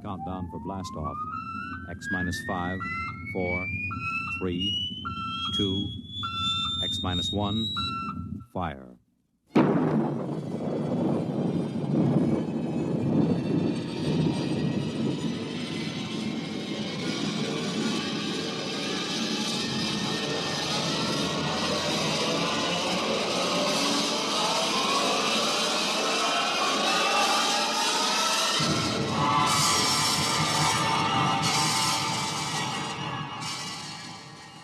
countdown for blast off. X minus 5, 4, 3, 2, X minus 1, fire.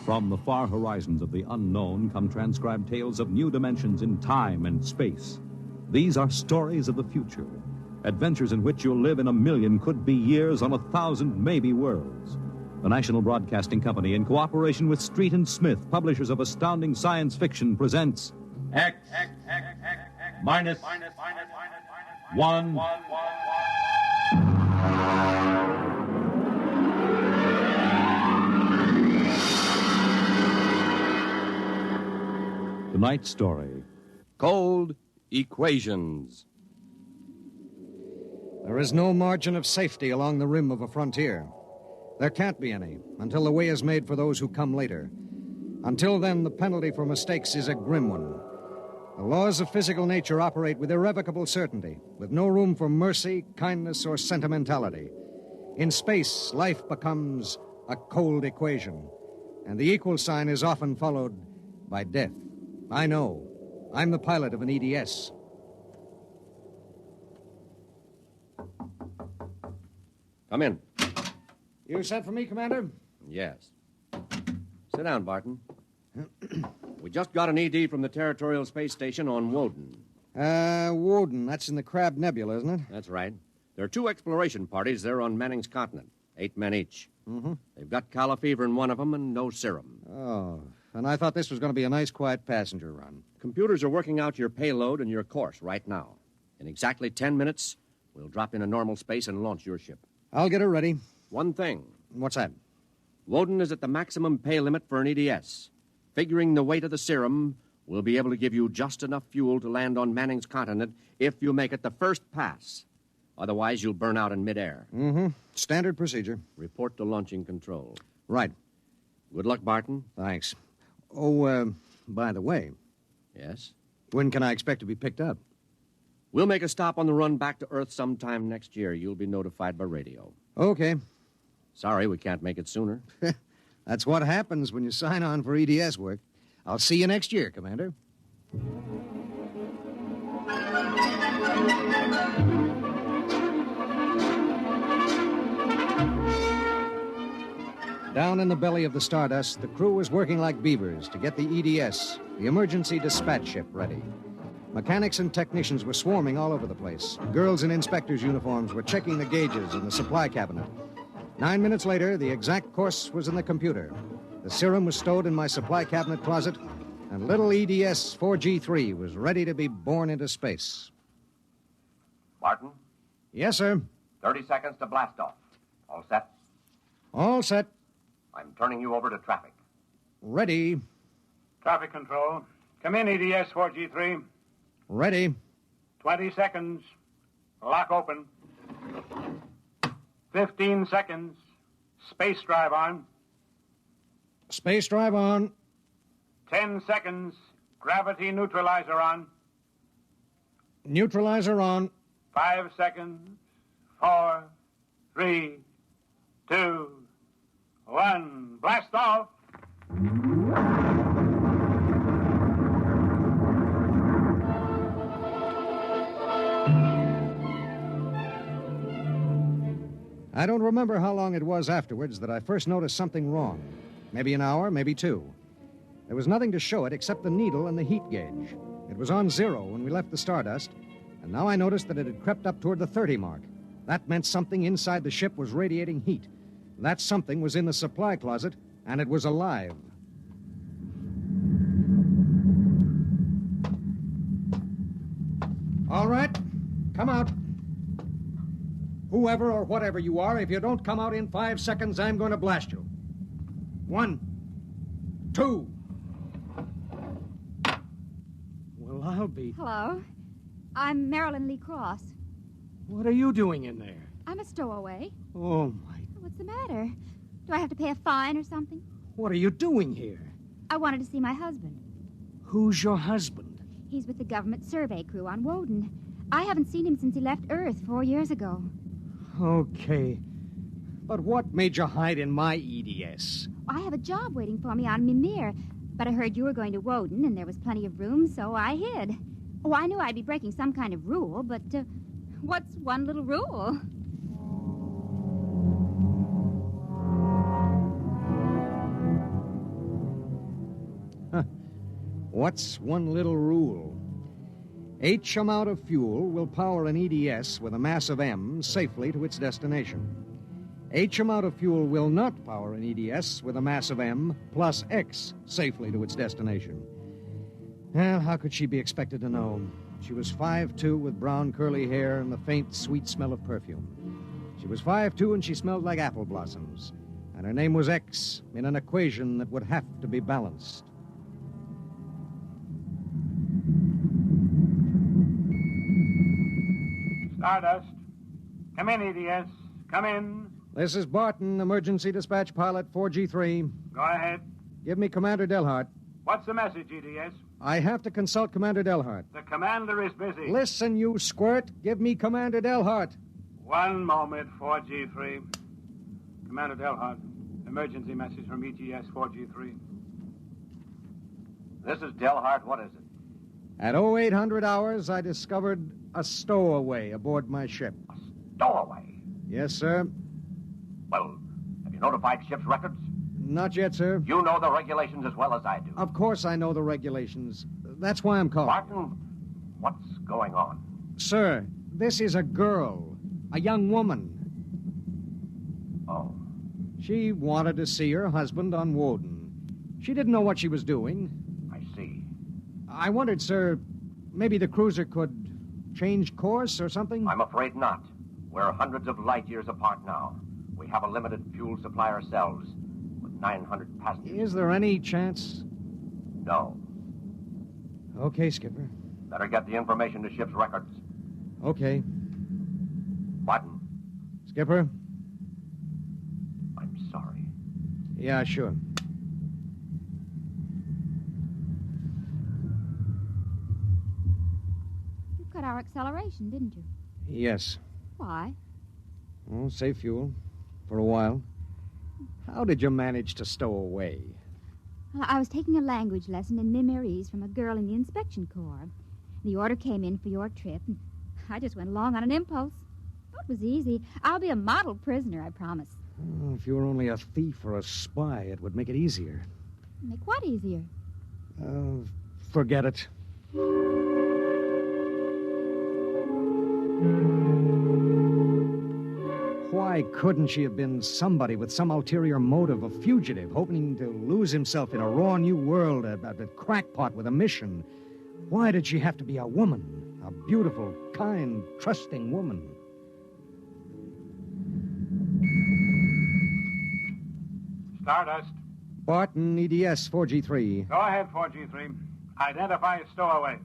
From the far horizons of the unknown come transcribed tales of new dimensions in time and space. These are stories of the future, adventures in which you'll live in a million could-be years on 1,000 maybe worlds. The National Broadcasting Company, in cooperation with Street and Smith, publishers of astounding science fiction, presents X minus 1. Tonight's story. Cold Equations. There is no margin of safety along the rim of a frontier. There can't be any until the way is made for those who come later. Until then, the penalty for mistakes is a grim one. The laws of physical nature operate with irrevocable certainty, with no room for mercy, kindness, or sentimentality. In space, life becomes a cold equation, and the equal sign is often followed by death. I know. I'm the pilot of an EDS. Come in. You sent for me, Commander? Yes. Sit down, Barton. We just got an ED from the Territorial Space Station on Woden. Woden. That's in the Crab Nebula, isn't it? That's right. There are 2 exploration parties there on Manning's continent. 8 men each. Mm-hmm. They've got calla fever in one of them and no serum. Oh, and I thought this was going to be a nice, quiet passenger run. Computers are working out your payload and your course right now. In exactly 10 minutes, we'll drop into normal space and launch your ship. I'll get her ready. One thing. What's that? Woden is at the maximum pay limit for an EDS. Figuring the weight of the serum, we'll be able to give you just enough fuel to land on Manning's continent if you make it the first pass. Otherwise, you'll burn out in midair. Mm-hmm. Standard procedure. Report to launching control. Right. Good luck, Barton. Thanks. Oh, by the way, Yes? when can I expect to be picked up? We'll make a stop on the run back to Earth sometime next year. You'll be notified by radio. Okay. Sorry, we can't make it sooner. That's what happens when you sign on for EDS work. I'll see you next year, Commander. Down in the belly of the Stardust, the crew was working like beavers to get the EDS, the Emergency Dispatch Ship, ready. Mechanics and technicians were swarming all over the place. Girls in inspectors' uniforms were checking the gauges in the supply cabinet. 9 minutes later, the exact course was in the computer. The serum was stowed in my supply cabinet closet, and little EDS 4G3 was ready to be born into space. Barton, Yes, sir. 30 seconds to blast off. All set? All set. I'm turning you over to traffic. Ready. Traffic control. Come in, EDS 4G3. Ready. 20 seconds. Lock open. 15 seconds. Space drive on. Space drive on. 10 seconds. Gravity neutralizer on. Neutralizer on. 5 seconds. 4, 3, 2, 1. Blast off. I don't remember how long it was afterwards that I first noticed something wrong. Maybe an hour, maybe 2. There was nothing to show it except the needle and the heat gauge. It was on 0 when we left the Stardust, and now I noticed that it had crept up toward the 30 mark. That meant something inside the ship was radiating heat. That something was in the supply closet, and it was alive. All right, come out. Whoever or whatever you are, if you don't come out in 5 seconds, I'm going to blast you. 1, 2. Well, I'll be... Hello. I'm Marilyn Lee Cross. What are you doing in there? I'm a stowaway. Oh, my... What's the matter? Do I have to pay a fine or something? What are you doing here? I wanted to see my husband. Who's your husband? He's with the government survey crew on Woden. I haven't seen him since he left Earth 4 years ago. Okay. But what made you hide in my EDS? I have a job waiting for me on Mimir, but I heard you were going to Woden and there was plenty of room, so I hid. Oh, I knew I'd be breaking some kind of rule, but what's one little rule? What's one little rule? H amount of fuel will power an EDS with a mass of M safely to its destination. H amount of fuel will not power an EDS with a mass of M plus X safely to its destination. Well, how could she be expected to know? She was 5'2" with brown curly hair and the faint, sweet smell of perfume. She was 5'2" and she smelled like apple blossoms. And her name was X in an equation that would have to be balanced. Stardust. Come in, EDS. Come in. This is Barton, emergency dispatch pilot 4G3. Go ahead. Give me Commander Delhart. What's the message, EDS? I have to consult Commander Delhart. The commander is busy. Listen, you squirt. Give me Commander Delhart. One moment, 4G3. Commander Delhart. Emergency message from ETS 4G3. This is Delhart. What is it? At 0800 hours, I discovered a stowaway aboard my ship. A stowaway? Yes, sir. Well, have you notified ship's records? Not yet, sir. You know the regulations as well as I do. Of course I know the regulations. That's why I'm calling. Barton, what's going on? Sir, this is a girl. A young woman. Oh. She wanted to see her husband on Woden. She didn't know what she was doing. I see. I wondered, sir, maybe the cruiser could change course or something? I'm afraid not. We're hundreds of light years apart now. We have a limited fuel supply ourselves, with 900 passengers. Is there any chance? No. Okay, Skipper. Better get the information to ship's records. Okay. Barton. Skipper? I'm sorry. Yeah, sure. You cut our acceleration, didn't you? Yes. Why? Well, save fuel. For a while. How did you manage to stow away? Well, I was taking a language lesson in Mimirese from a girl in the inspection corps. The order came in for your trip, and I just went along on an impulse. Oh, it was easy. I'll be a model prisoner, I promise. Oh, if you were only a thief or a spy, it would make it easier. Make what easier? Forget it. Why couldn't she have been somebody with some ulterior motive, a fugitive, hoping to lose himself in a raw new world, a crackpot with a mission? Why did she have to be a woman? A beautiful, kind, trusting woman? Stardust. Barton, EDS 4G3. Go ahead, 4G3. Identify a stowaway.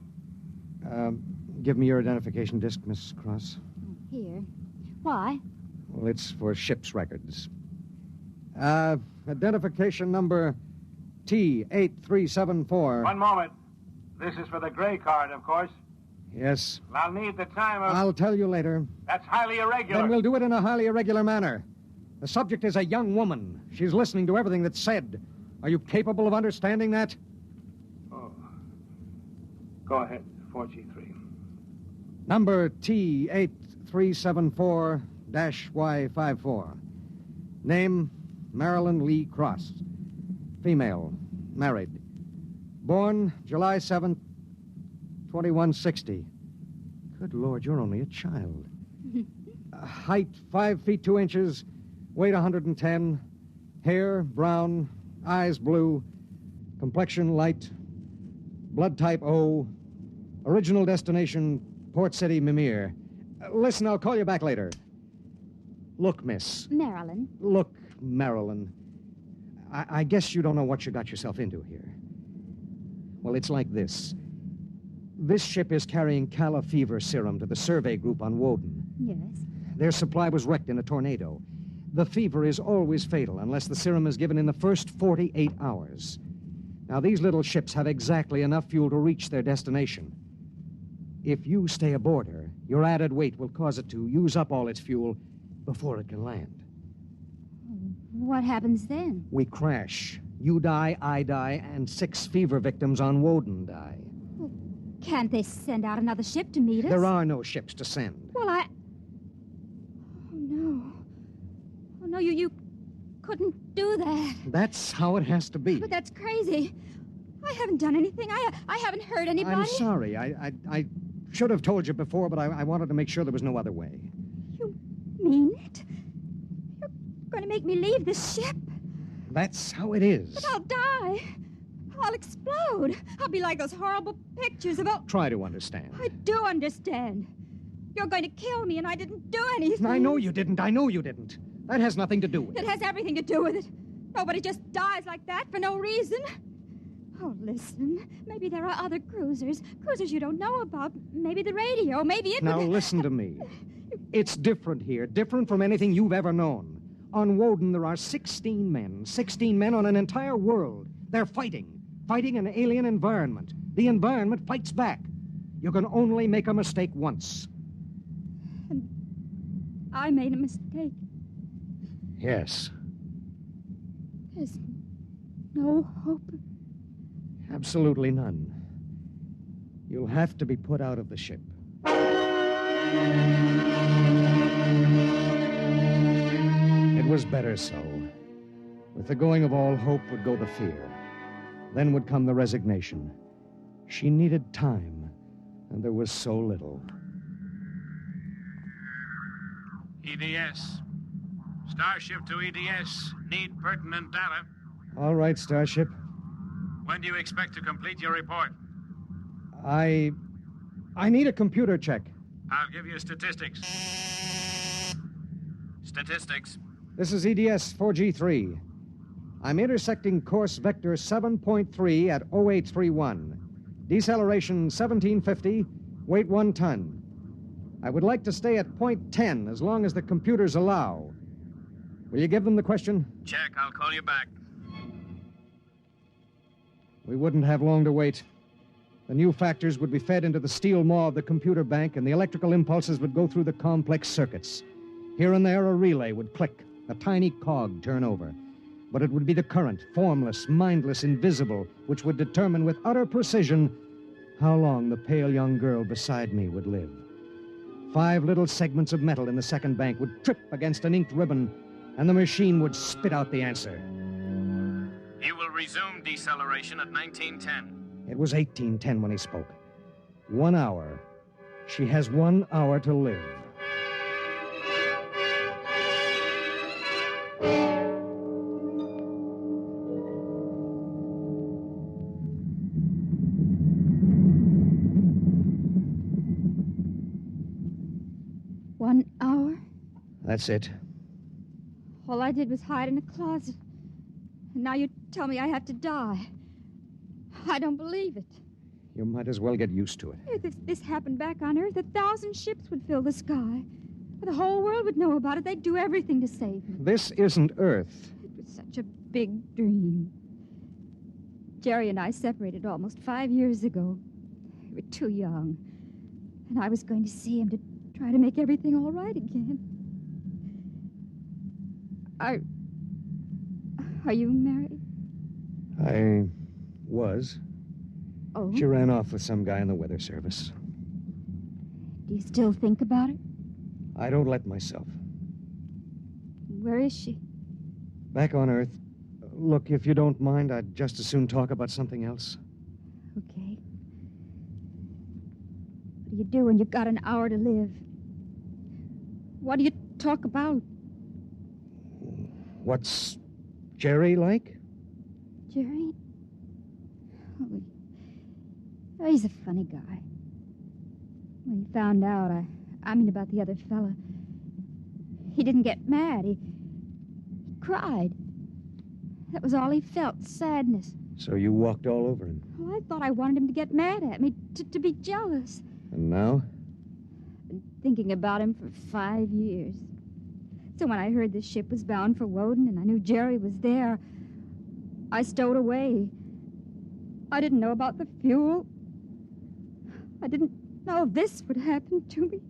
Give me your identification disc, Miss Cross. Here. Why? Well, it's for ship's records. Identification number T8374. One moment. This is for the gray card, of course. Yes. I'll need the time of... I'll tell you later. That's highly irregular. Then we'll do it in a highly irregular manner. The subject is a young woman. She's listening to everything that's said. Are you capable of understanding that? Oh. Go ahead, 4G3. Number T8374-Y54. Name, Marilyn Lee Cross. Female, married. Born July 7th, 2160. Good Lord, you're only a child. Height, 5 feet 2 inches. Weight, 110. Hair, brown. Eyes, blue. Complexion, light. Blood type, O. Original destination, Port City, Mimir. Listen, I'll call you back later. Look, miss. Marilyn. Look, Marilyn. I guess you don't know what you got yourself into here. Well, it's like this. This ship is carrying Calla fever serum to the survey group on Woden. Yes. Their supply was wrecked in a tornado. The fever is always fatal unless the serum is given in the first 48 hours. Now, these little ships have exactly enough fuel to reach their destination. If you stay aboard her, your added weight will cause it to use up all its fuel before it can land. What happens then? We crash. You die, I die, and 6 fever victims on Woden die. Well, can't they send out another ship to meet us? There are no ships to send. Well, Oh, no. Oh, no, you couldn't do that. That's how it has to be. But that's crazy. I haven't done anything. I haven't hurt anybody. I'm sorry. I should have told you before, but I wanted to make sure there was no other way. You mean it? You're going to make me leave this ship? That's how it is. But I'll die. I'll explode. I'll be like those horrible pictures about... Try to understand. I do understand. You're going to kill me, and I didn't do anything. I know you didn't. I know you didn't. That has nothing to do with it. It has everything to do with it. Nobody just dies like that for no reason. Oh, listen. Maybe there are other cruisers you don't know about. Maybe the radio. Maybe it... Now, listen to me. It's different here. Different from anything you've ever known. On Woden, there are 16 men. 16 men on an entire world. They're fighting an alien environment. The environment fights back. You can only make a mistake once. And I made a mistake. Yes. There's no hope. Absolutely none. You'll have to be put out of the ship. It was better so. With the going of all hope would go the fear. Then would come the resignation. She needed time, and there was so little. EDS. Starship to EDS. Need pertinent data. All right, Starship. When do you expect to complete your report? I need a computer check. I'll give you statistics. Statistics. This is EDS 4G3. I'm intersecting course vector 7.3 at 0831. Deceleration 1750, weight 1 ton. I would like to stay at point 10 as long as the computers allow. Will you give them the question? Check. I'll call you back. We wouldn't have long to wait. The new factors would be fed into the steel maw of the computer bank, and the electrical impulses would go through the complex circuits. Here and there, a relay would click, a tiny cog turn over. But it would be the current, formless, mindless, invisible, which would determine with utter precision how long the pale young girl beside me would live. 5 little segments of metal in the second bank would trip against an inked ribbon, and the machine would spit out the answer. You will resume deceleration at 1910. It was 1810 when he spoke. 1 hour. She has 1 hour to live. One hour? That's it. All I did was hide in a closet. And now you tell me I have to die. I don't believe it. You might as well get used to it. If this happened back on Earth, 1,000 ships would fill the sky. The whole world would know about it. They'd do everything to save me. This isn't Earth. It was such a big dream. Jerry and I separated almost 5 years ago. We were too young. And I was going to see him to try to make everything all right again. Are you married? I was. Oh? She ran off with some guy in the weather service. Do you still think about it? I don't let myself. Where is she? Back on Earth. Look, if you don't mind, I'd just as soon talk about something else. Okay. What do you do when you've got an hour to live? What do you talk about? What's Jerry like? Jerry? Oh, he's a funny guy. When he found out, I mean about the other fella, he didn't get mad. He cried. That was all he felt, sadness. So you walked all over him. Well, I thought I wanted him to get mad at me, to be jealous. And now? And thinking about him for 5 years. So when I heard the ship was bound for Woden and I knew Jerry was there, I stowed away. I didn't know about the fuel. I didn't know this would happen to me.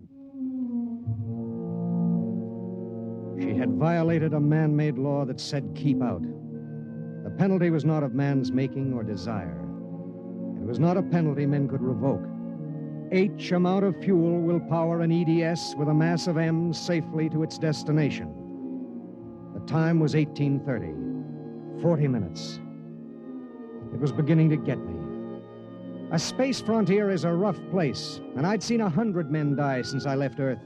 She had violated a man-made law that said keep out. The penalty was not of man's making or desire. It was not a penalty men could revoke. H amount of fuel will power an EDS with a mass of M safely to its destination. The time was 1830. 40 minutes. It was beginning to get me. A space frontier is a rough place, and I'd seen 100 men die since I left Earth.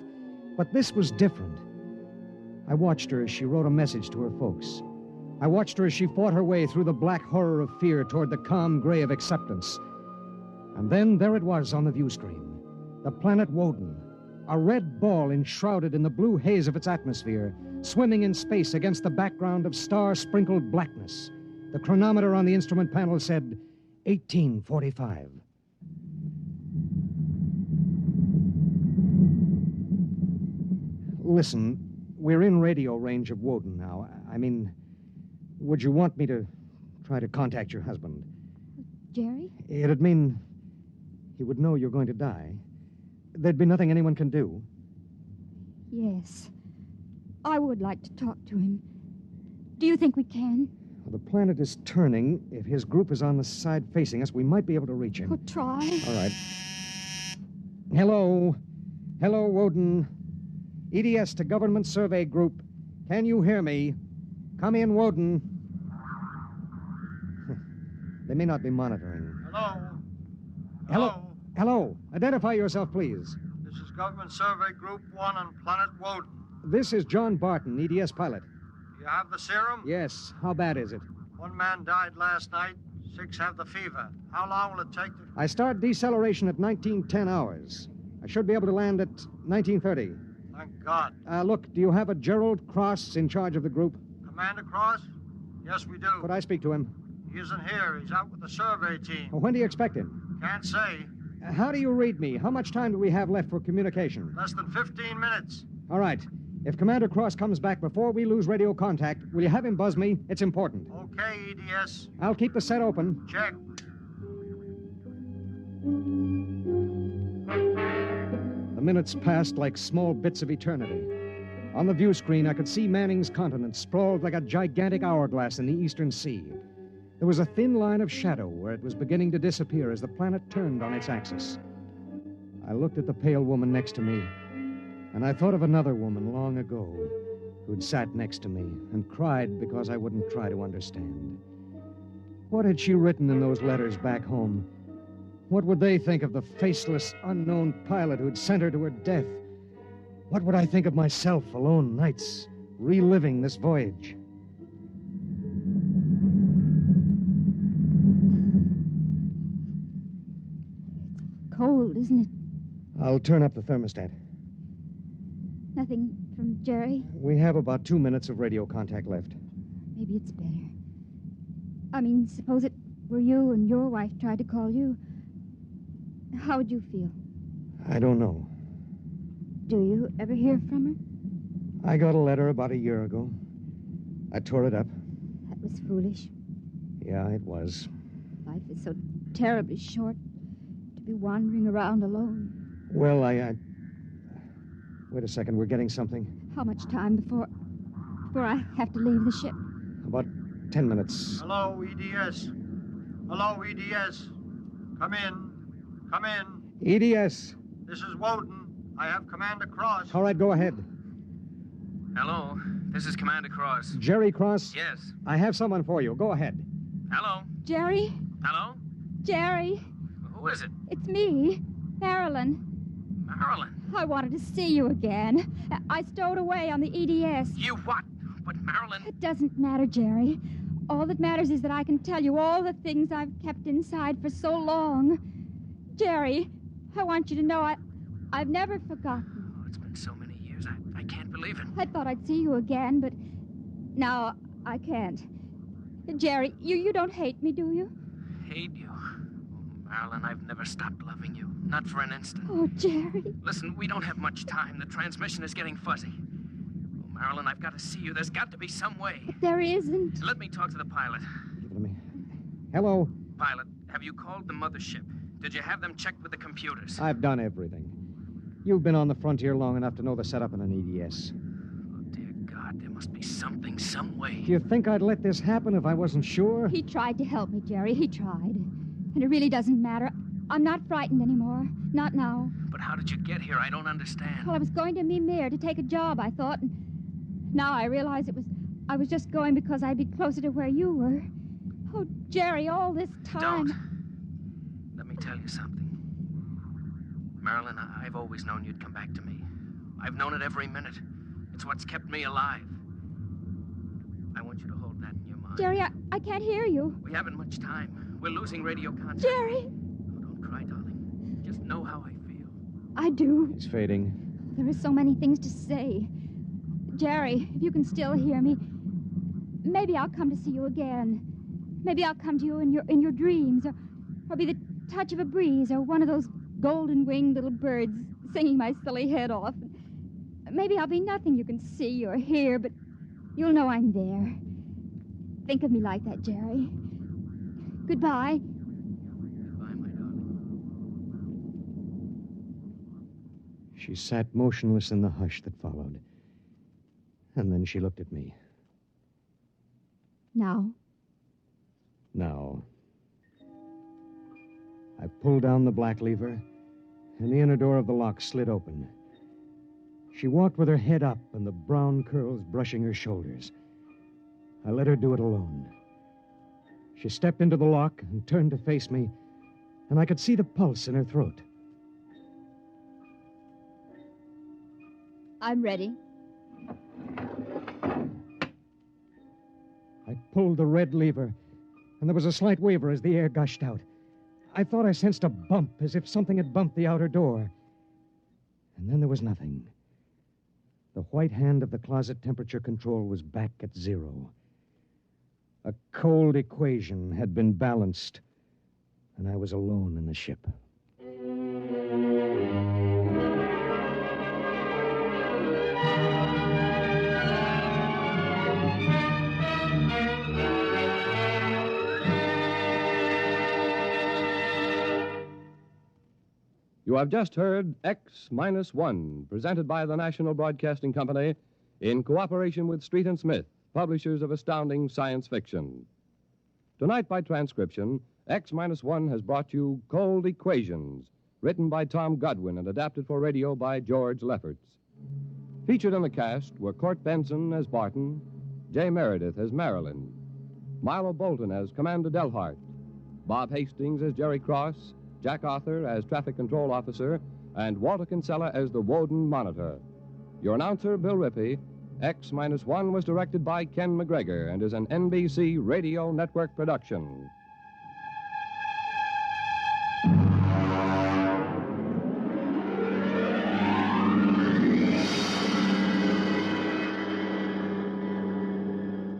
But this was different. I watched her as she wrote a message to her folks. I watched her as she fought her way through the black horror of fear toward the calm gray of acceptance. And then there it was on the view screen. The planet Woden. A red ball enshrouded in the blue haze of its atmosphere, swimming in space against the background of star-sprinkled blackness. The chronometer on the instrument panel said 1845. Listen, we're in radio range of Woden now. I mean, would you want me to try to contact your husband? Jerry? It'd mean he would know you're going to die. There'd be nothing anyone can do. Yes. I would like to talk to him. Do you think we can? Well, the planet is turning. If his group is on the side facing us, we might be able to reach him. Well, try. All right. Hello. Hello, Woden. EDS to Government Survey Group. Can you hear me? Come in, Woden. They may not be monitoring. Hello? Hello? Hello. Identify yourself, please. This is Government Survey Group 1 on Planet Woden. This is John Barton, EDS pilot. You have the serum? Yes. How bad is it? 1 man died last night. 6 have the fever. How long will it take to... I start deceleration at 1910 hours. I should be able to land at 1930. Thank God. Look, do you have a Gerald Cross in charge of the group? Commander Cross? Yes, we do. Could I speak to him? He isn't here. He's out with the survey team. Well, when do you expect him? Can't say. How do you read me? How much time do we have left for communication? Less than 15 minutes. All right. If Commander Cross comes back before we lose radio contact, will you have him buzz me? It's important. Okay, EDS. I'll keep the set open. Check. The minutes passed like small bits of eternity. On the view screen, I could see Manning's continent sprawled like a gigantic hourglass in the eastern sea. There was a thin line of shadow where it was beginning to disappear as the planet turned on its axis. I looked at the pale woman next to me, and I thought of another woman long ago who'd sat next to me and cried because I wouldn't try to understand. What had she written in those letters back home? What would they think of the faceless, unknown pilot who'd sent her to her death? What would I think of myself alone nights, reliving this voyage? Cold, isn't it? I'll turn up the thermostat. Nothing from Jerry? We have about 2 minutes of radio contact left. Maybe it's better. I mean, suppose it were you and your wife tried to call you. How would you feel? I don't know. Do you ever hear from her? I got a letter about a year ago. I tore it up. That was foolish. Yeah, it was. Life is so terribly short to be wandering around alone. Well, Wait a second, we're getting something. How much time before I have to leave the ship? About 10 minutes. Hello, EDS. Hello, EDS. Come in. Come in. EDS. This is Woden. I have Commander Cross. All right, go ahead. Hello, this is Commander Cross. Jerry Cross? Yes. I have someone for you. Go ahead. Hello. Jerry? Hello? Jerry? Who is it? It's me, Marilyn. Marilyn. I wanted to see you again. I stowed away on the EDS. You what? But Marilyn... It doesn't matter, Jerry. All that matters is that I can tell you all the things I've kept inside for so long. Jerry, I want you to know I've never forgotten. Oh, it's been so many years. I can't believe it. I thought I'd see you again, but now I can't. Jerry, you don't hate me, do you? Hate you? Oh, Marilyn, I've never stopped loving you. Not for an instant. Oh, Jerry. Listen, we don't have much time. The transmission is getting fuzzy. Oh, Marilyn, I've got to see you. There's got to be some way. There isn't. Let me talk to the pilot. Give it to me. Hello? Pilot, have you called the mothership? Did you have them checked with the computers? I've done everything. You've been on the frontier long enough to know the setup in an EDS. Oh, dear God, there must be something, some way. Do you think I'd let this happen if I wasn't sure? He tried to help me, Jerry. He tried. And it really doesn't matter. I'm not frightened anymore. Not now. But how did you get here? I don't understand. Well, I was going to Mimir to take a job, I thought. And now I realize I was just going because I'd be closer to where you were. Oh, Jerry, all this time... Don't. Let me tell you something. Marilyn, I've always known you'd come back to me. I've known it every minute. It's what's kept me alive. I want you to hold that in your mind. Jerry, I can't hear you. We haven't much time. We're losing radio contact. Jerry! Oh, don't cry, darling. Just know how I feel. I do. It's fading. There are so many things to say. Jerry, if you can still hear me, maybe I'll come to see you again. Maybe I'll come to you in your dreams, or be the touch of a breeze, or one of those golden-winged little birds singing my silly head off. Maybe I'll be nothing you can see or hear, but you'll know I'm there. Think of me like that, Jerry. Goodbye. Goodbye, my darling. She sat motionless in the hush that followed. And then she looked at me. Now? Now. I pulled down the black lever, and the inner door of the lock slid open. She walked with her head up and the brown curls brushing her shoulders. I let her do it alone. She stepped into the lock and turned to face me, and I could see the pulse in her throat. I'm ready. I pulled the red lever, and there was a slight waver as the air gushed out. I thought I sensed a bump, as if something had bumped the outer door. And then there was nothing. The white hand of the closet temperature control was back at 0. A cold equation had been balanced, and I was alone in the ship. You have just heard X-1, presented by the National Broadcasting Company in cooperation with Street and Smith, publishers of astounding science fiction. Tonight, by transcription, X-1 has brought you Cold Equations, written by Tom Godwin and adapted for radio by George Lefferts. Featured in the cast were Court Benson as Barton, Jay Meredith as Marilyn, Milo Bolton as Commander Delhart, Bob Hastings as Jerry Cross, Jack Arthur as Traffic Control Officer, and Walter Kinsella as the Woden Monitor. Your announcer, Bill Rippey. X-1 was directed by Ken McGregor and is an NBC Radio Network production.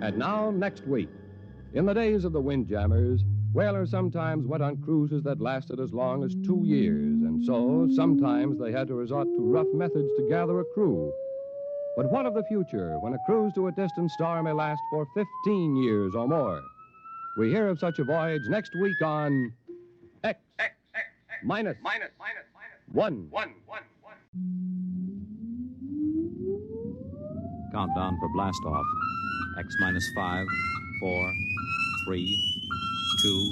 And now, next week. In the days of the Windjammers, whalers sometimes went on cruises that lasted as long as 2 years, and so sometimes they had to resort to rough methods to gather a crew. But what of the future, when a cruise to a distant star may last for 15 years or more? We hear of such a voyage next week on X-1. Countdown for blastoff. X-5, 4, 3, 2,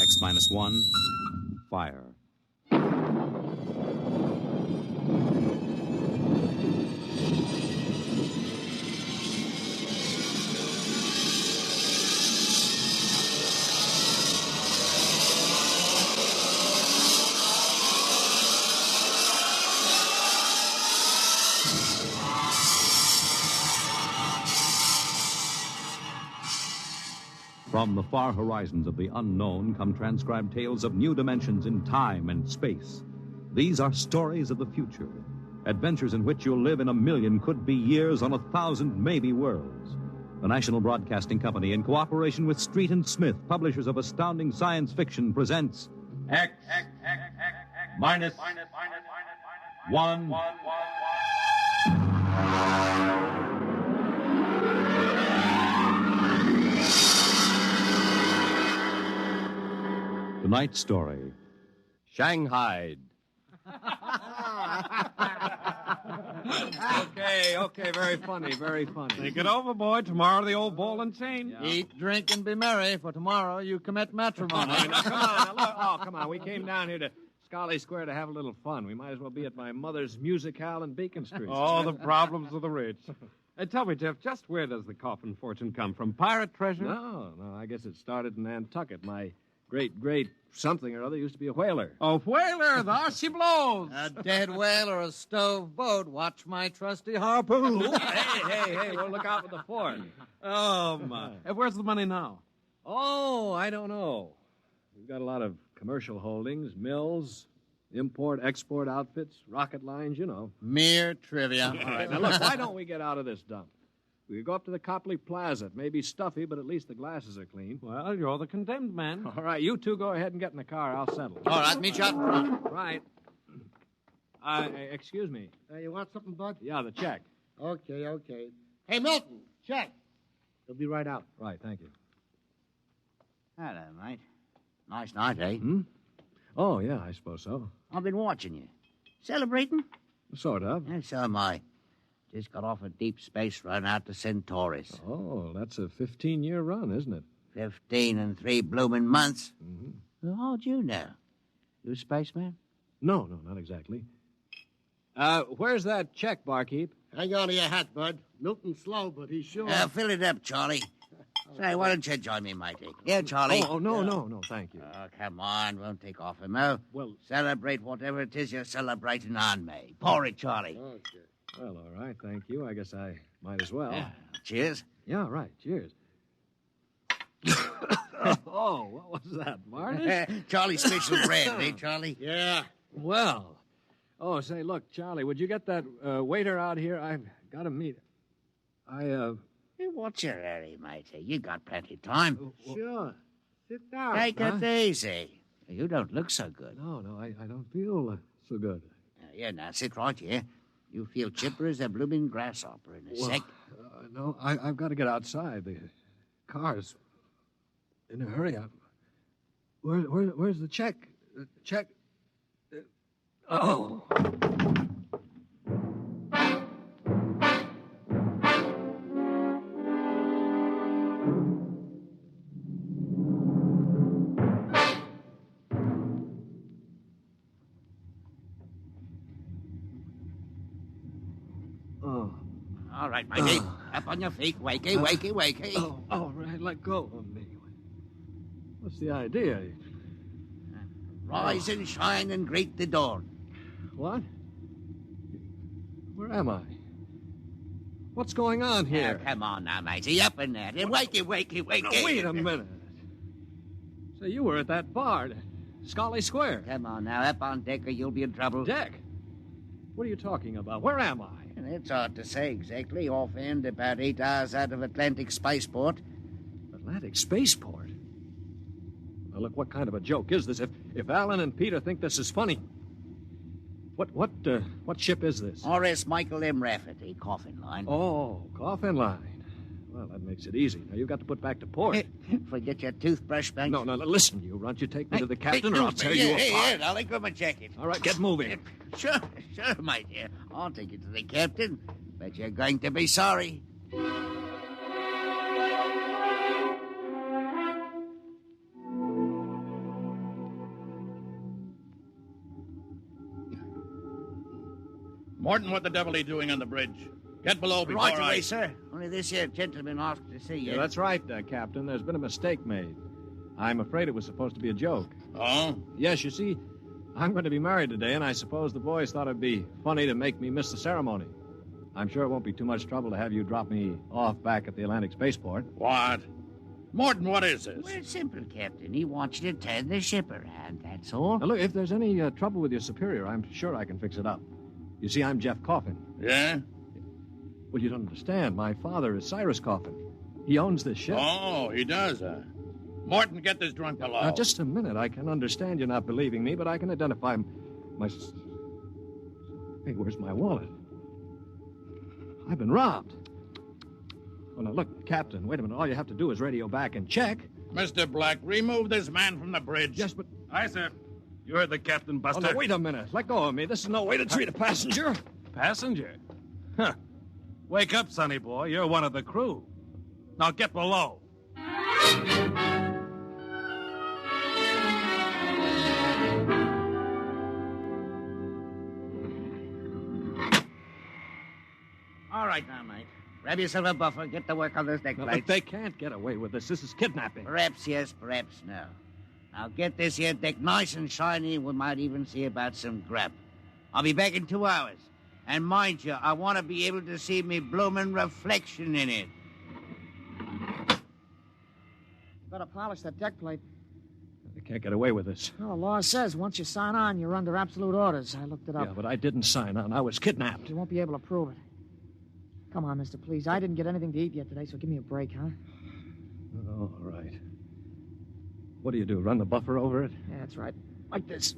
X-1, fire. From the far horizons of the unknown come transcribed tales of new dimensions in time and space. These are stories of the future, adventures in which you'll live in 1,000,000 could-be years on 1,000 maybe worlds. The National Broadcasting Company, in cooperation with Street and Smith, publishers of astounding science fiction, presents X minus 1. Tonight's story. Shanghaied. Okay, very funny, very funny. Think it over, boy. Tomorrow the old ball and chain. Yeah. Eat, drink, and be merry, for tomorrow you commit matrimony. Now, come on. Now, look. Oh, come on. We came down here to Scarlet Square to have a little fun. We might as well be at my mother's musicale in Beacon Street. Oh, the problems of the rich. Tell me, Jeff, just where does the coffin fortune come from? Pirate treasure? No, I guess it started in Nantucket. My great something or other used to be a whaler. A whaler? There she blows. A dead whale or a stove boat. Watch my trusty harpoon. Hey, we'll look out for the fort. Oh, my. Hey, where's the money now? Oh, I don't know. We've got a lot of commercial holdings, mills, import-export outfits, rocket lines, you know. Mere trivia. All right, now look, why don't we get out of this dump? We go up to the Copley Plaza. It may be stuffy, but at least the glasses are clean. Well, you're the condemned man. All right, you two go ahead and get in the car. I'll settle. All right, meet you out in front. Right. Excuse me. You want something, Bud? Yeah, the check. Okay. Hey, Milton, check. It'll be right out. Right, thank you. Hello, mate. Nice night, eh? Oh, yeah, I suppose so. I've been watching you. Celebrating? Sort of. Yeah, so am I. Just got off a deep space run out to Centaurus. Oh, that's a 15-year run, isn't it? 15 and 3 blooming months. Mm-hmm. Well, how'd you know? You a spaceman? No, not exactly. Where's that check, barkeep? Hang on to your hat, Bud. Milton's slow, but he's sure. Fill it up, Charlie. Say, why don't you join me, matey? Yeah, Charlie. Oh, no, thank you. Oh, come on. Won't take off him, no? Well... Celebrate whatever it is you're celebrating on me. Pour it, Charlie. Okay. Well, all right, thank you. I guess I might as well. Yeah. Cheers. Yeah, right, cheers. Oh, what was that, varnish? Charlie's special bread, eh, Charlie? Yeah. Well. Oh, say, look, Charlie, would you get that waiter out here? I've got to meet him. Hey, what's your hurry, matey? You got plenty of time. Sure. Sit down. Take it easy. You don't look so good. No, I don't feel so good. Now, sit right here. You feel chipper as a blooming grasshopper in a sec. No, I've got to get outside. The car's in a hurry. Where's the check? The check? Oh. All right, matey. Up on your feet. Wakey. Oh, all right, let go of me. What's the idea? Rise and shine and greet the dawn. What? Where am I? What's going on here? Come on now, matey. Up in there. Wakey. No, wait a minute. So you were at that bar, Scarlet Square. Come on now. Up on deck or you'll be in trouble. Deck? What are you talking about? Where am I? It's hard to say exactly. Offhand, about 8 hours out of Atlantic Spaceport. Atlantic Spaceport? Now, look, what kind of a joke is this? If Alan and Peter think this is funny... What ship is this? R.S. Michael M. Rafferty, coffin line. Oh, coffin line. Well, that makes it easy. Now, you've got to put back to port. Forget your toothbrush, Banks. No, listen, you runt. You take me to the captain, or I'll tear you apart. Here, I'll let go of my jacket. All right, get moving. Sure, my dear. I'll take you to the captain. But you're going to be sorry. Morton, what the devil are you doing on the bridge? Get below before Right away, sir. Only this here gentleman asked to see you. Yeah, that's right, Captain. There's been a mistake made. I'm afraid it was supposed to be a joke. Oh? Yes, you see, I'm going to be married today, and I suppose the boys thought it'd be funny to make me miss the ceremony. I'm sure it won't be too much trouble to have you drop me off back at the Atlantic Spaceport. What? Morton, what is this? Well, it's simple, Captain. He wants you to turn the ship around, that's all. Now, look, if there's any trouble with your superior, I'm sure I can fix it up. You see, I'm Jeff Coffin. Yeah? Well, you don't understand. My father is Cyrus Coffin. He owns this ship. Oh, he does, huh? Morton, get this drunk below. Now, just a minute. I can understand you not believing me, but I can identify my... Hey, where's my wallet? I've been robbed. Oh, now, look, Captain, wait a minute. All you have to do is radio back and check. Mr. Black, remove this man from the bridge. Yes, but... Aye, sir. You heard the captain, Buster. Oh, no, wait a minute. Let go of me. This is no way to treat a passenger. Passenger? Huh. Wake up, sonny boy. You're one of the crew. Now get below. All right now, mate. Grab yourself a buffer. Get to work on those deck Now, lights. look, they can't get away with this. This is kidnapping. Perhaps yes, perhaps no. Now get this here deck nice and shiny. We might even see about some grub. I'll be back in 2 hours. And mind you, I want to be able to see me bloomin' reflection in it. Better polish that deck plate. They can't get away with this. Well, the law says once you sign on, you're under absolute orders. I looked it up. Yeah, but I didn't sign on. I was kidnapped. You won't be able to prove it. Come on, mister, please. I didn't get anything to eat yet today, so give me a break, huh? Oh, all right. What do you do, run the buffer over it? Yeah, that's right. Like this.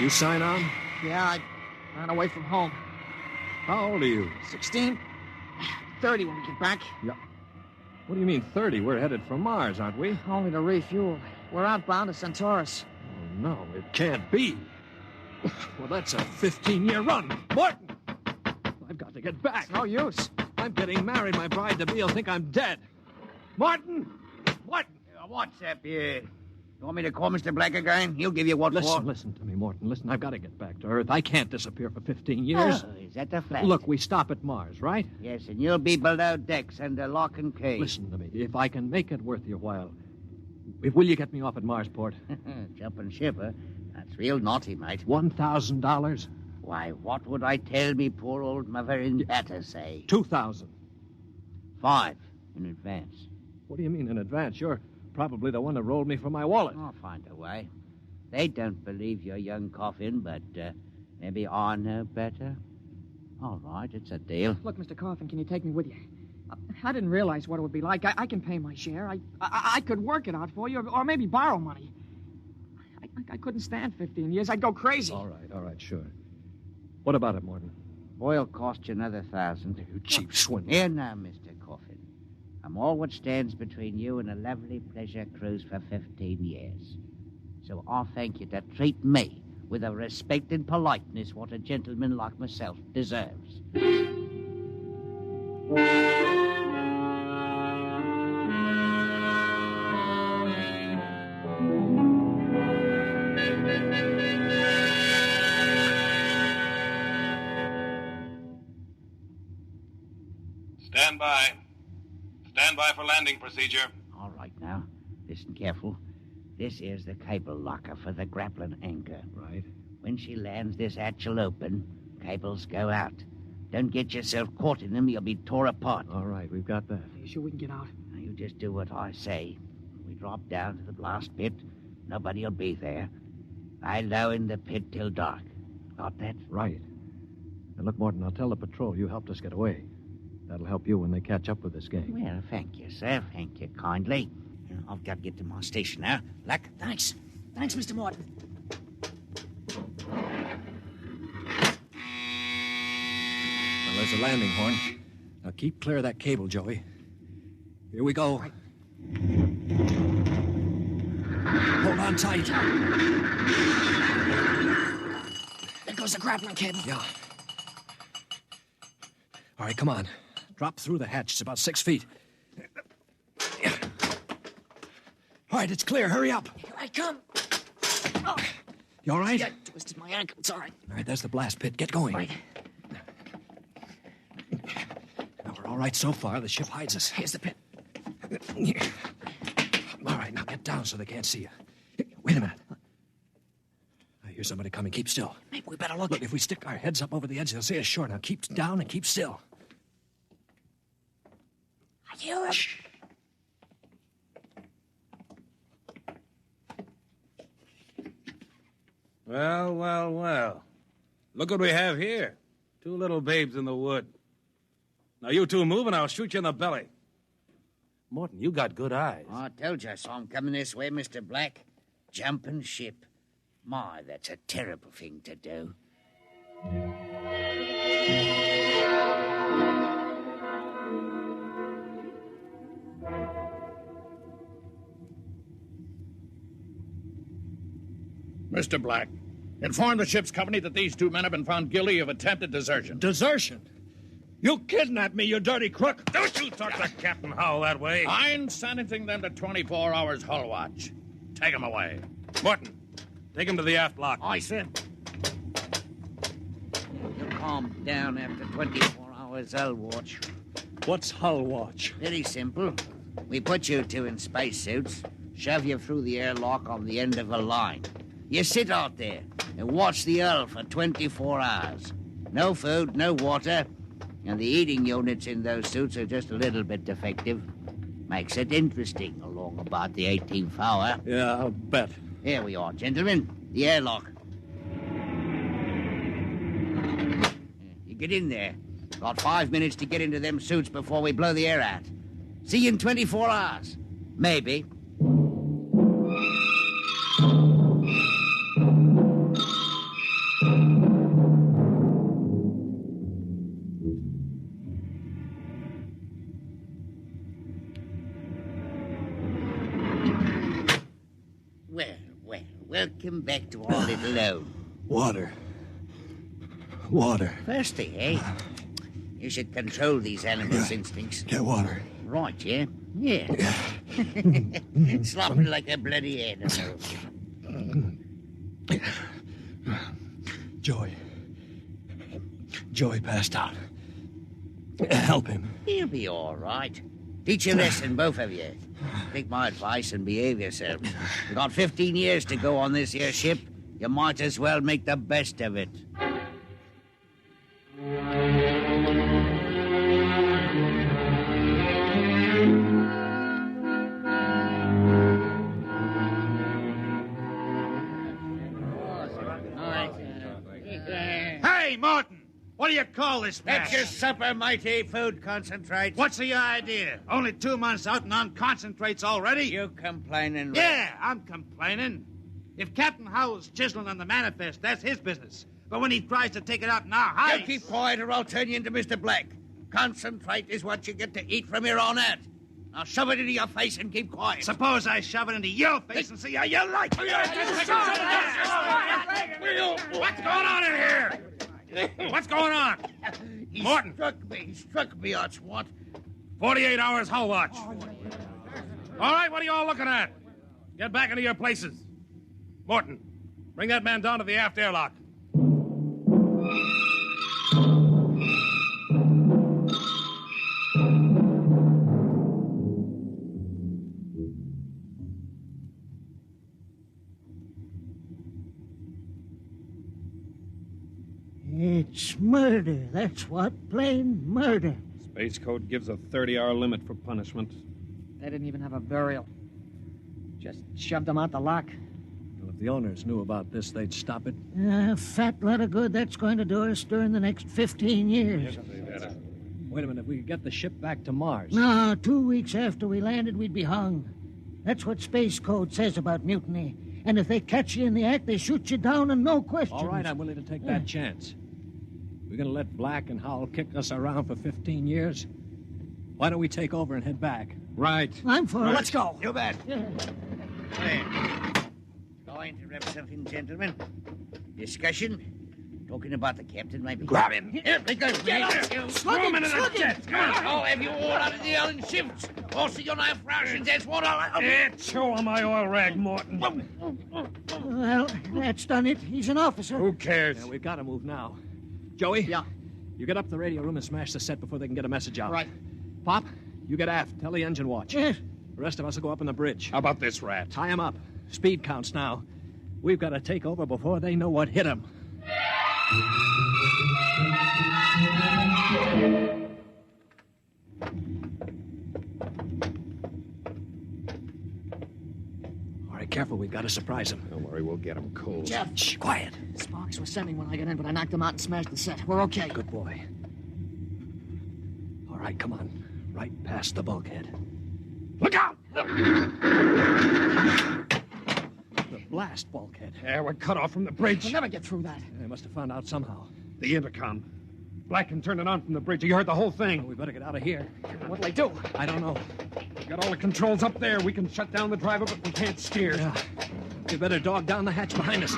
You sign on? Yeah, I ran away from home. How old are you? 16. 30 when we get back. Yeah. What do you mean 30? We're headed for Mars, aren't we? Only to refuel. We're outbound to Centaurus. Oh, no, it can't be. Well, that's a 15-year run. Morton! I've got to get back. It's no use. I'm getting married. My bride-to-be will think I'm dead. Martin! Martin! What's up here? You want me to call Mr. Black again? He'll give you what for. Listen to me, Morton. Listen, I've got to get back to Earth. I can't disappear for 15 years. Oh, is that the fact? Look, we stop at Mars, right? Yes, and you'll be below decks under lock and key. Listen to me. If I can make it worth your while, will you get me off at Marsport? Jumping ship, huh? That's real naughty, mate. $1,000? Why, what would I tell me poor old mother in better say? 2,000. 5 in advance. What do you mean in advance? You're probably the one that rolled me for my wallet. I'll find a way. They don't believe your young coffin, but maybe I know better. All right, it's a deal. Look, Mr. Coffin, can you take me with you? I didn't realize what it would be like. I can pay my share. I could work it out for you, or maybe borrow money. I couldn't stand 15 years. I'd go crazy. All right, sure. What about it, Morton? Oil cost you another 1,000. You cheap swindler. Here now, Mr. Coffin. I'm all what stands between you and a lovely pleasure cruise for 15 years. So I'll thank you to treat me with the respect and politeness what a gentleman like myself deserves. Stand by. Stand by for landing procedure. All right now. Listen careful. This is the cable locker for the grappling anchor. Right. When she lands, this hatch will open. Cables go out. Don't get yourself caught in them. You'll be tore apart. All right, we've got that. Are you sure we can get out? Now, you just do what I say. We drop down to the blast pit. Nobody'll be there. Lie low in the pit till dark. Got that? Right. Now, look, Morton, I'll tell the patrol you helped us get away. That'll help you when they catch up with this gang. Well, thank you, sir. Thank you kindly. I've got to get to my station now. Luck. Thanks. Thanks, Mr. Morton. Well, there's a landing horn. Now keep clear of that cable, Joey. Here we go. Right. Hold on tight. There goes the grappling cable. Yeah. All right, come on. Drop through the hatch. It's about 6 feet. All right, it's clear. Hurry up. Here I come. Oh. You all right? Yeah, twisted my ankle. It's all right. All right, there's the blast pit. Get going. Right. Now, we're all right so far. The ship hides us. Here's the pit. All right, now get down so they can't see you. Wait a minute. I hear somebody coming. Keep still. Maybe we better look. Look, if we stick our heads up over the edge, they'll see us sure. Now keep down and keep still. I hear him. Shh. Well. Look what we have here. 2 little babes in the wood. Now, you two move and I'll shoot you in the belly. Morton, you got good eyes. Oh, I told you I saw him coming this way, Mr. Black. Jumping ship. My, that's a terrible thing to do. Mr. Black, inform the ship's company that these two men have been found guilty of attempted desertion. Desertion? You kidnapped me, you dirty crook. Don't you talk to Captain Howell that way. I'm sentencing them to 24 hours hull watch. Take them away. Morton, take him to the aft lock. I said. You calm down after 24 hours hull watch. What's hull watch? Very simple. We put you two in spacesuits, shove you through the airlock on the end of a line. You sit out there and watch the hull for 24 hours. No food, no water, and the eating units in those suits are just a little bit defective. Makes it interesting along about the 18th hour. Yeah, I'll bet. Here we are, gentlemen. The airlock. You get in there. Got 5 minutes to get into them suits before we blow the air out. See you in 24 hours. Maybe. Welcome back to our little home. Water. Water. Thirsty, eh? You should control these animals' instincts. Get water. Right, yeah? Yeah. Slopping like a bloody animal. Joey passed out. Help him. He'll be all right. Teach a lesson, both of you. Take my advice and behave yourselves. You've got 15 years to go on this here ship. You might as well make the best of it. Hey, Martin! What do you call this mess? That's your supper, mighty food concentrate. What's the idea? Only 2 months out and on concentrates already? You complaining, Rick? Yeah, I'm complaining. If Captain Howell's chiseling on the manifest, that's his business. But when he tries to take it out in our heights... You keep quiet or I'll turn you into Mr. Black. Concentrate is what you get to eat from here on out. Now shove it into your face and keep quiet. Suppose I shove it into your face and see how you like it. What's going on in here? What's going on? Morton. He struck me, that's what. 48 hours hull watch. All right, what are you all looking at? Get back into your places. Morton, bring that man down to the aft airlock. It's murder, that's what. Plain murder. Space Code gives a 30-hour limit for punishment. They didn't even have a burial. Just shoved them out the lock. Well, if the owners knew about this, they'd stop it. A fat lot of good that's going to do us during the next 15 years. Wait a minute, if we could get the ship back to Mars. No, 2 weeks after we landed, we'd be hung. That's what Space Code says about mutiny. And if they catch you in the act, they shoot you down and no questions. All right, I'm willing to take that chance. We're going to let Black and Howell kick us around for 15 years? Why don't we take over and head back? Right. I'm for it. Let's go. You bet. Going to rep something, gentlemen? Discussion? Talking about the captain, maybe? Grab him. Here, because Get up, you. Throw him into the jet. Come on. I'll have you all out of the island shifts. Also, you'll have rations. That's what I'll... Show him my oil rag, Morton. Well, that's done it. He's an officer. Who cares? Yeah, we've got to move now. Joey? Yeah? You get up to the radio room and smash the set before they can get a message out. Right. Pop, you get aft. Tell the engine watch. Yes. The rest of us will go up on the bridge. How about this rat? Tie him up. Speed counts now. We've got to take over before they know what hit them. All right, careful. We've got to surprise him. Don't worry, we'll get him cold. Jeff. Shh, quiet. Sparks was sending when I got in, but I knocked him out and smashed the set. We're okay. Good boy. All right, come on. Right past the bulkhead. Look out! The blast bulkhead. Yeah, we're cut off from the bridge. We'll never get through that. They must have found out somehow. The intercom. Black can turn it on from the bridge. You heard the whole thing. We better get out of here. What'll they do? I don't know. We got all the controls up there. We can shut down the driver, but we can't steer. Yeah. You better dog down the hatch behind us.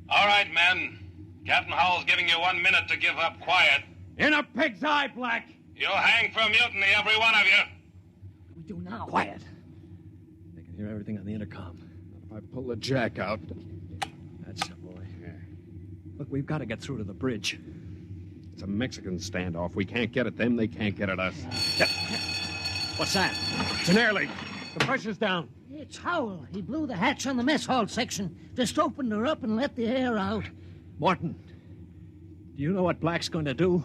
All right, men. Captain Howell's giving you 1 minute to give up quiet. In a pig's eye, Black. You'll hang for mutiny, every one of you. What do we do now? Quiet. They can hear everything on the intercom. If I pull the jack out. That's it, boy. Look, we've got to get through to the bridge. It's a Mexican standoff. We can't get at them. They can't get at us. What's that? It's an air leak. The pressure's down. It's Howell. He blew the hatch on the mess hall section. Just opened her up and let the air out. Morton, do you know what Black's going to do?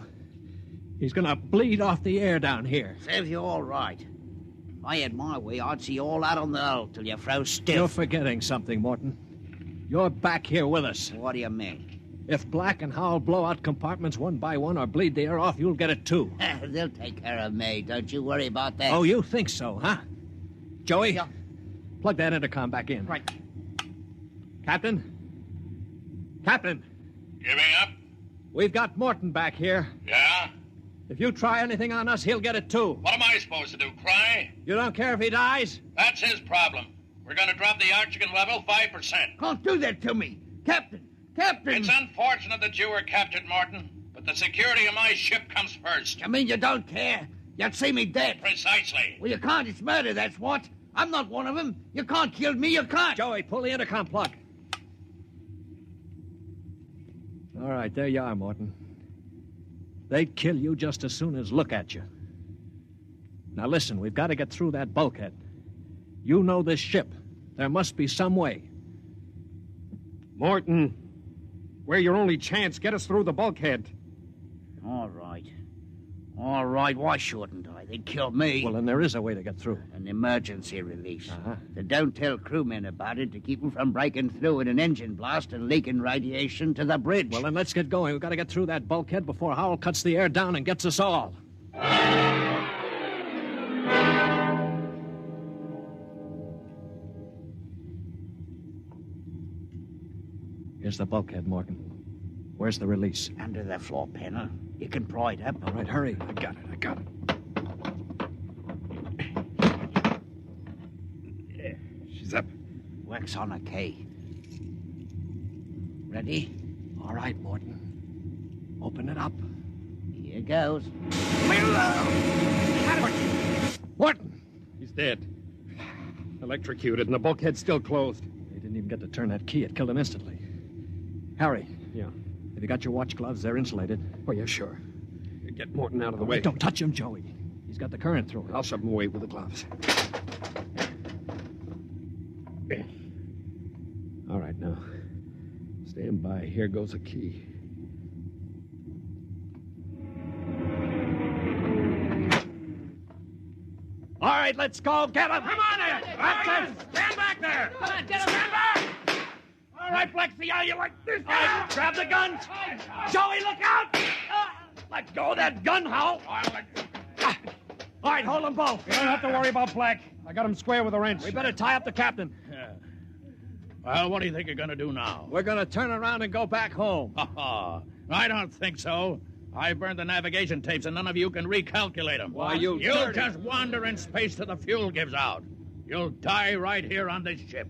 He's going to bleed off the air down here. Serves you all right. If I had my way, I'd see all that on the hull till you froze stiff. You're forgetting something, Morton. You're back here with us. What do you mean? If Black and Howell blow out compartments one by one or bleed the air off, you'll get it too. They'll take care of me. Don't you worry about that. Oh, you think so, huh? Joey, Yeah. plug that intercom back in. Right. Captain? Captain, Giving up? we've got Morton back here. Yeah? If you try anything on us, he'll get it too. What am I supposed to do, cry? You don't care if he dies? That's his problem. We're going to drop the oxygen level 5%. Don't do that to me. Captain! Captain! It's unfortunate that you were captured, Morton, but the security of my ship comes first. You mean you don't care? You'd see me dead. Precisely. Well, you can't. It's murder, that's what. I'm not one of them. You can't kill me. You can't. Joey, pull the intercom plug. All right, there you are, Morton. They'd kill you just as soon as look at you. Now listen, we've got to get through that bulkhead. You know this ship. There must be some way. Morton, we're your only chance. Get us through the bulkhead. All right. All right, why shouldn't I? They'd kill me. Well, then there is a way to get through. An emergency release. Uh-huh. They don't tell crewmen about it to keep them from breaking through in an engine blast and leaking radiation to the bridge. Well, then let's get going. We've got to get through that bulkhead before Howell cuts the air down and gets us all. Here's the bulkhead, Morgan. Where's the release? Under the floor panel. You can pry it up. All right, hurry. I got it. Yeah, she's up. Works on a K. Ready? All right, Morton. Open it up. Here goes. Morton! He's dead. Electrocuted, and the bulkhead's still closed. They didn't even get to turn that key. It killed him instantly. Harry. Yeah. Have you got your watch gloves? They're insulated. Oh, yeah, sure. Get Morton out of the way. Don't touch him, Joey. He's got the current through him. I'll shove him away with the gloves. All right, now. Stand by. Here goes a key. All right, let's go. Get him. Come on in. That's it. Stand back there. Come on, get him. Stand back. All right, Black, see how you like this. All right, grab the guns. Joey, look out. Let go of that gun, Hal. All right, hold them both. You don't have to worry about Black. I got him square with a wrench. We better tie up the captain. Yeah. Well, what do you think you're going to do now? We're going to turn around and go back home. I don't think so. I burned the navigation tapes, and none of you can recalculate them. Why, you'll just wander in space till the fuel gives out. You'll die right here on this ship.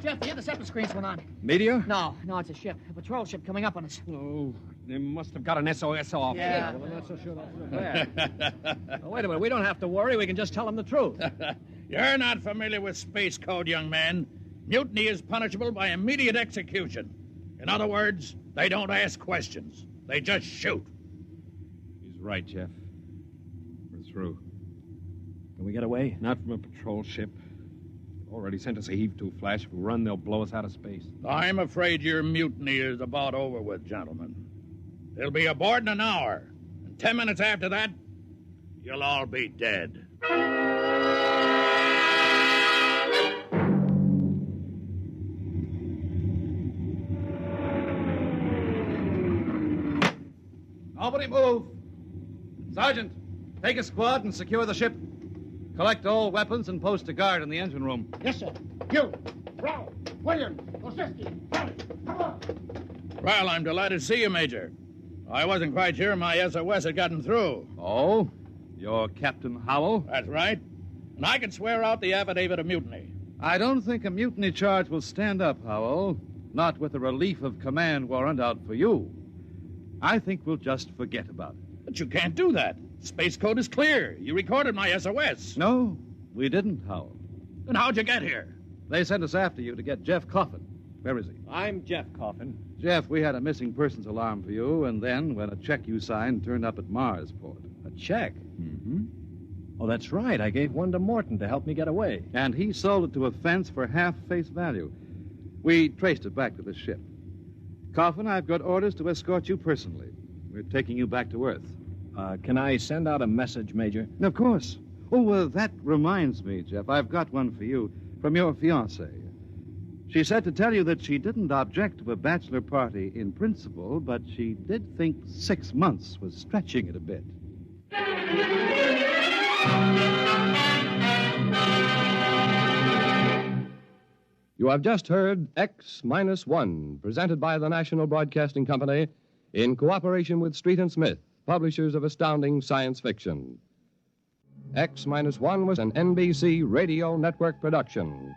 Jeff, the interceptor screens went on. Meteor? No, it's a ship. A patrol ship coming up on us. Oh, they must have got an SOS off. Yeah. Well, that's so sure that's wait a minute. We don't have to worry. We can just tell them the truth. You're not familiar with space code, young man. Mutiny is punishable by immediate execution. In other words, they don't ask questions. They just shoot. He's right, Jeff. We're through. Can we get away? Not from a patrol ship. Already sent us a heave-to flash. If we run, they'll blow us out of space. I'm afraid your mutiny is about over with, gentlemen. They'll be aboard in an hour. And 10 minutes after that, you'll all be dead. Nobody move. Sergeant, take a squad and secure the ship. Collect all weapons and post a guard in the engine room. Yes, sir. You, Brown, William, Osinski, Harry, come on. Well, I'm delighted to see you, Major. I wasn't quite sure my SOS had gotten through. Oh? You're Captain Howell? That's right. And I can swear out the affidavit of mutiny. I don't think a mutiny charge will stand up, Howell. Not with a relief of command warrant out for you. I think we'll just forget about it. But you can't do that. Space code is clear. You recorded my SOS. No, we didn't, Howell. Then how'd you get here? They sent us after you to get Jeff Coffin. Where is he? I'm Jeff Coffin. Jeff, we had a missing persons alarm for you, and then when a check you signed turned up at Marsport. A check? Mm-hmm. Oh, that's right. I gave one to Morton to help me get away. And he sold it to a fence for half face value. We traced it back to the ship. Coffin, I've got orders to escort you personally. We're taking you back to Earth. Can I send out a message, Major? Of course. Oh, that reminds me, Jeff. I've got one for you from your fiancée. She said to tell you that she didn't object to a bachelor party in principle, but she did think 6 months was stretching it a bit. You have just heard X-1, presented by the National Broadcasting Company in cooperation with Street and Smith, publishers of astounding science fiction. X-1 was an NBC Radio Network production.